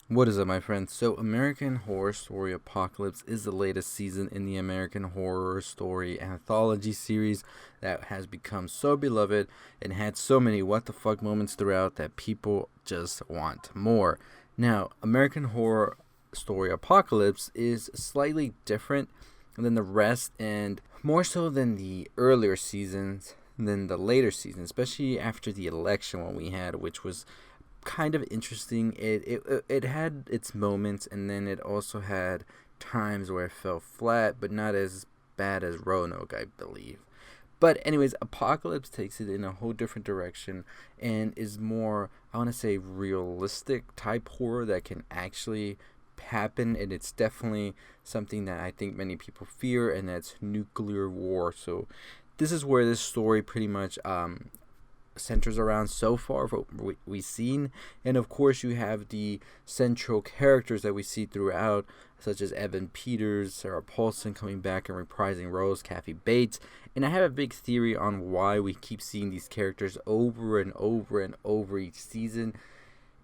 What is up, my friends? So, American Horror Story Apocalypse is the latest season in the American Horror Story anthology series that has become so beloved and had so many what the fuck moments throughout that people just want more. Now, American Horror Story Apocalypse is slightly different than the rest and more so than the earlier seasons than the later seasons, especially after the election one we had, which was kind of interesting. It had its moments, and then it also had times where it fell flat, but not as bad as Roanoke, I believe. But anyways, Apocalypse takes it in a whole different direction and is more, I want to say, realistic type horror that can actually happen, and it's definitely something that I think many people fear, and that's nuclear war. So this is where this story pretty much centers around so far for what we've seen. And of course, you have the central characters that we see throughout, such as Evan Peters, Sarah Paulson coming back and reprising roles, Kathy Bates. And I have a big theory on why we keep seeing these characters over and over and over each season,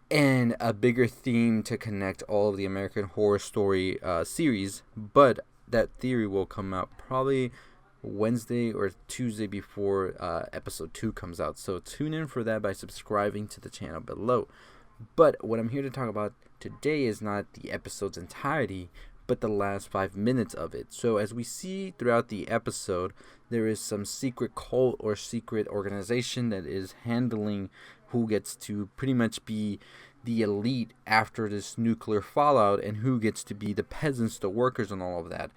and a bigger theme to connect all of the American Horror Story series. But that theory will come out probably Wednesday or Tuesday before episode 2 comes out. So tune in for that by subscribing to the channel below. But what I'm here to talk about today is not the episode's entirety, but the last 5 minutes of it. So as we see throughout the episode, there is some secret cult or secret organization that is handling who gets to pretty much be the elite after this nuclear fallout, and who gets to be the peasants, the workers, and all of that.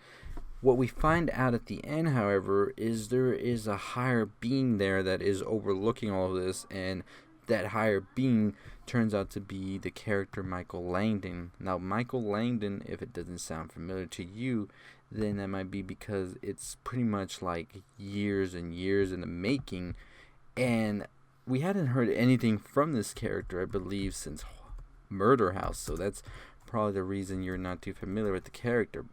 What we find out at the end, however, is there is a higher being there that is overlooking all of this, and that higher being turns out to be the character Michael Langdon. Now, Michael Langdon, if it doesn't sound familiar to you, then that might be because it's pretty much like years and years in the making, and we hadn't heard anything from this character, I believe, since Murder House, so that's probably the reason you're not too familiar with the character.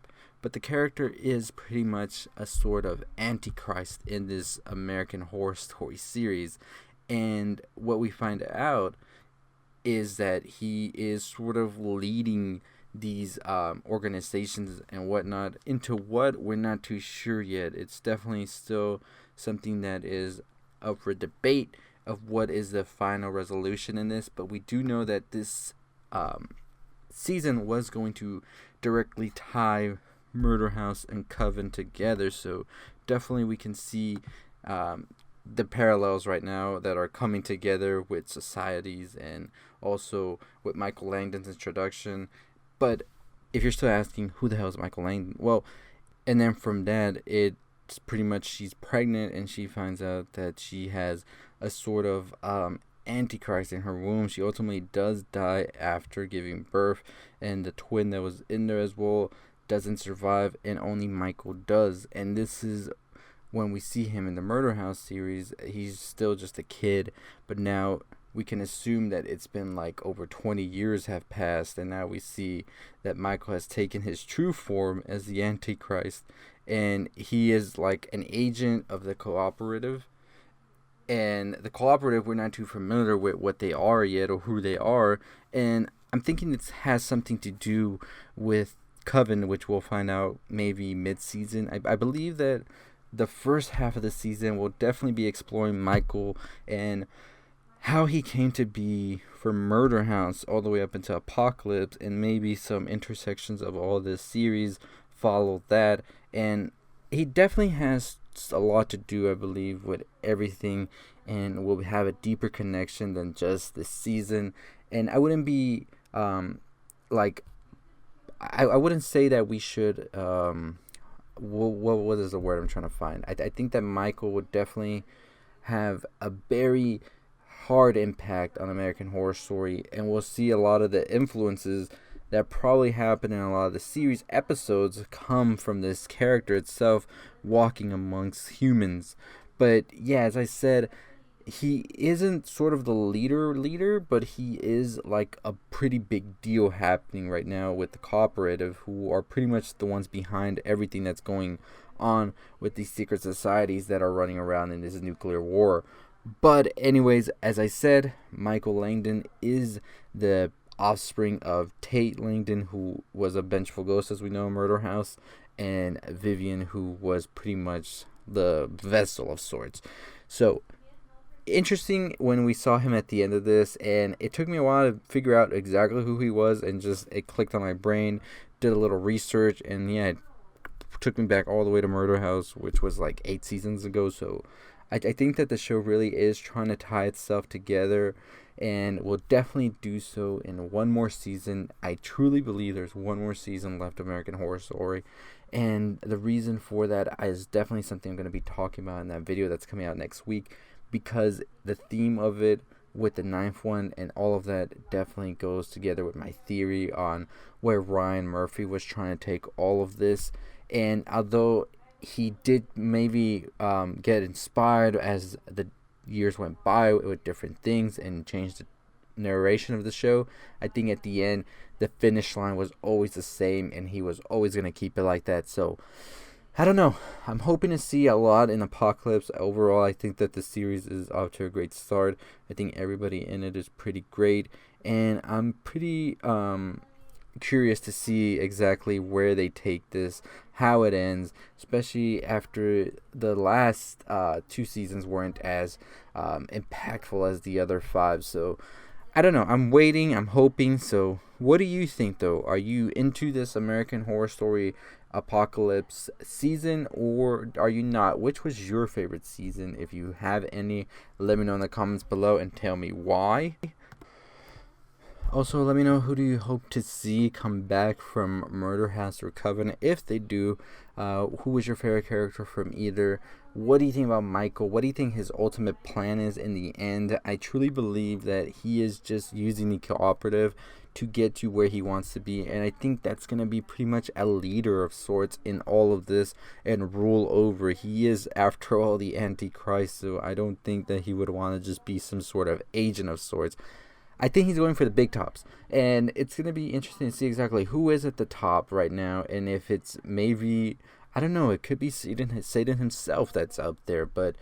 But the character is pretty much a sort of antichrist in this American Horror Story series. And what we find out is that he is sort of leading these organizations and whatnot into what we're not too sure yet. It's definitely still something that is up for debate of what is the final resolution in this. But we do know that this season was going to directly tie Murder House and Coven together, so definitely we can see the parallels right now that are coming together with societies and also with Michael Langdon's introduction. But if you're still asking who the hell is Michael Langdon, well, and then from that it's pretty much she's pregnant and she finds out that she has a sort of antichrist in her womb. She ultimately does die after giving birth, and the twin that was in there as well doesn't survive, and only Michael does. And this is when we see him in the Murder House series. He's still just a kid, but now we can assume that it's been like over 20 years have passed, and now we see that Michael has taken his true form as the Antichrist, and he is like an agent of the cooperative. And the cooperative, we're not too familiar with what they are yet or who they are, and I'm thinking it has something to do with Coven, which we'll find out maybe mid-season. I believe that the first half of the season will definitely be exploring Michael and how he came to be for Murder House all the way up into Apocalypse, and maybe some intersections of all this series follow that. And he definitely has a lot to do, I believe, with everything, and will have a deeper connection than just this season. And I wouldn't be like I wouldn't say that we should what is the word I'm trying to find. I think that Michael would definitely have a very hard impact on American Horror Story, and we'll see a lot of the influences that probably happen in a lot of the series episodes come from this character itself walking amongst humans. But yeah, as I said, he isn't sort of the leader, but he is like a pretty big deal happening right now with the cooperative, who are pretty much the ones behind everything that's going on with these secret societies that are running around in this nuclear war. But anyways, as I said, Michael Langdon is the offspring of Tate Langdon, who was a vengeful ghost, as we know, in Murder House, and Vivian, who was pretty much the vessel of sorts. So interesting when we saw him at the end of this, and it took me a while to figure out exactly who he was, and just it clicked on my brain. Did a little research, and yeah, it took me back all the way to Murder House, which was like 8 seasons ago. So I think that the show really is trying to tie itself together, and will definitely do so in one more season. I truly believe there's one more season left of American Horror Story, and the reason for that is definitely something I'm going to be talking about in that video that's coming out next week, because the theme of it with the 9th one and all of that definitely goes together with my theory on where Ryan Murphy was trying to take all of this. And although he did maybe get inspired as the years went by with different things and changed the narration of the show, I think at the end the finish line was always the same, and he was always going to keep it like that. So I don't know. I'm hoping to see a lot in Apocalypse. Overall, I think that the series is off to a great start. I think everybody in it is pretty great, and I'm pretty curious to see exactly where they take this, how it ends, especially after the last 2 seasons weren't as impactful as the other 5. So I don't know. I'm waiting. I'm hoping. So what do you think, though? Are you into this American Horror Story Apocalypse season, or are you not? Which was your favorite season? If you have any, let me know in the comments below and tell me why. Also, let me know who do you hope to see come back from Murder House or Covenant. If they do, who was your favorite character from either? What do you think about Michael? What do you think his ultimate plan is in the end? I truly believe that he is just using the cooperative to get to where he wants to be, and I think that's going to be pretty much a leader of sorts in all of this and rule over. He is, after all, the Antichrist, so I don't think that he would want to just be some sort of agent of sorts. I think he's going for the big tops, and it's going to be interesting to see exactly who is at the top right now, and if it's maybe, I don't know, it could be Satan himself that's up there, but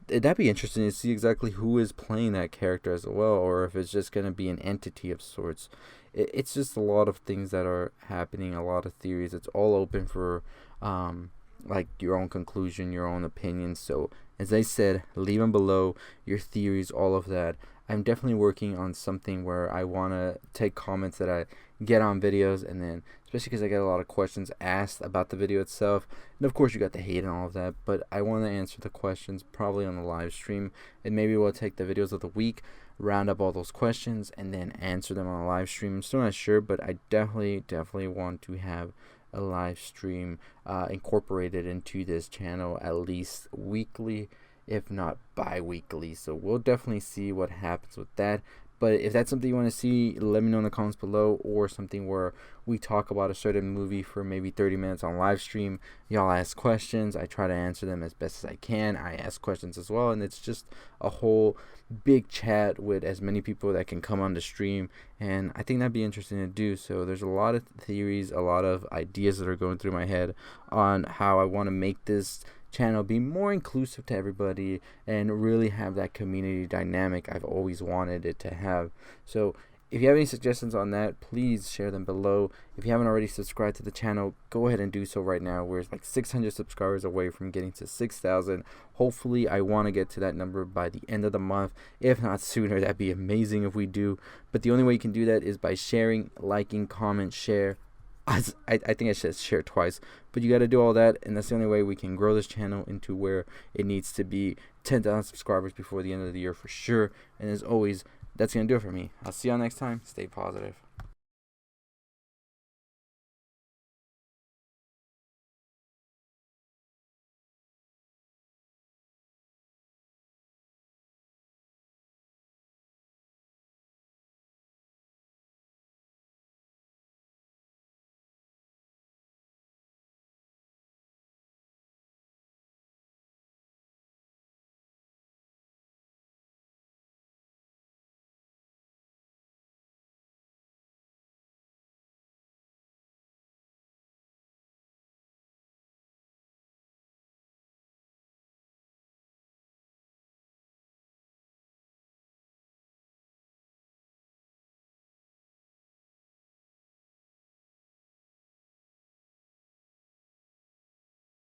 that'd be interesting to see exactly who is playing that character as well, or if it's just going to be an entity of sorts. It's just a lot of things that are happening, a lot of theories. It's all open for like your own conclusion, your own opinions. So as I said, leave them below, your theories, all of that. I'm definitely working on something where I want to take comments that I get on videos, and then especially because I get a lot of questions asked about the video itself, and of course you got the hate and all of that, but I want to answer the questions probably on the live stream, and maybe we'll take the videos of the week, round up all those questions, and then answer them on a live stream. I'm still not sure, but I definitely want to have a live stream incorporated into this channel at least weekly, if not bi-weekly. So we'll definitely see what happens with that. But if that's something you want to see, let me know in the comments below, or something where we talk about a certain movie for maybe 30 minutes on live stream. Y'all ask questions, I try to answer them as best as I can. I ask questions as well, and it's just a whole big chat with as many people that can come on the stream, and I think that'd be interesting to do. So there's a lot of theories, a lot of ideas that are going through my head on how I want to make this channel be more inclusive to everybody and really have that community dynamic I've always wanted it to have. So if you have any suggestions on that, please share them below. If you haven't already subscribed to the channel, go ahead and do so right now. We're like 600 subscribers away from getting to 6,000. Hopefully I want to get to that number by the end of the month, if not sooner. That'd be amazing if we do, but the only way you can do that is by sharing, liking, comment, share. I think I should share twice, but you got to do all that, and that's the only way we can grow this channel into where it needs to be, 10,000 subscribers before the end of the year for sure. And as always, that's going to do it for me. I'll see y'all next time. Stay positive.